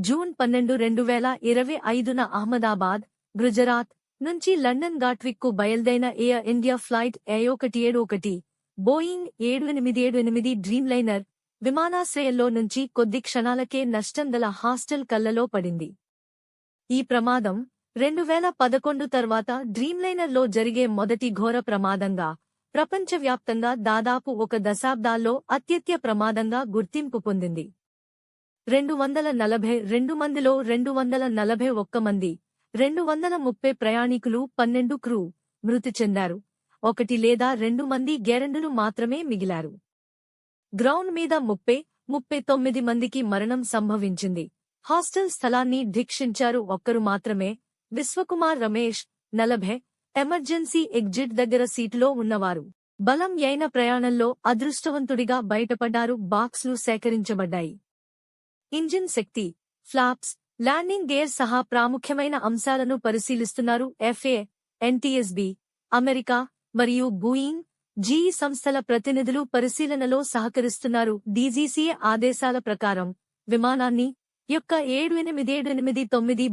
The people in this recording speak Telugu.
జూన్ 12, 2025న అహ్మదాబాద్, గుజరాత్ నుంచి లండన్ గాట్విక్కు బయల్దేరిన Air India flight A171 Boeing 787 Dreamliner విమానాశ్రయంలో నుంచి కొద్ది క్షణాలకే నష్టం గల హాస్టల్ కల్లలో పడింది. ఈ ప్రమాదం 2011 తర్వాత డ్రీమ్లైనర్లో జరిగే మొదటి ఘోర ప్రమాదంగా, ప్రపంచవ్యాప్తంగా దాదాపు ఒక దశాబ్దాల్లో అత్యత్య ప్రమాదంగా గుర్తింపు పొందింది. 242 మందిలో 241 మంది, 230 ప్రయాణికులు, 12 క్రూ మృతి చెందారు. 1 లేదా 2 మంది గేరండులు మాత్రమే మిగిలారు. గ్రౌండ్ మీద 39 మందికి మరణం సంభవించింది. హాస్టల్ స్థలాన్ని ధిక్షించారు ఒక్కరు మాత్రమే, విశ్వకుమార్ రమేష్, 40, ఎమర్జెన్సీ ఎగ్జిట్ దగ్గర సీటులో ఉన్నవారు. బలం యైన ప్రయాణంలో అదృష్టవంతుడిగా బయటపడ్డారు. బాక్స్లు సేకరించబడ్డాయి. ఇంజిన్ శక్తి, ఫ్లాప్స్, ల్యాండింగ్ గేర్ సహా ప్రాముఖ్యమైన అంశాలను పరిశీలిస్తున్నారు. FAA, NTSB, అమెరికా మరియు బోయింగ్, GE సంస్థల ప్రతినిధులు పరిశీలనలో సహకరిస్తున్నారు. DGCA ఆదేశాల ప్రకారం విమానాన్ని యొక్క 7889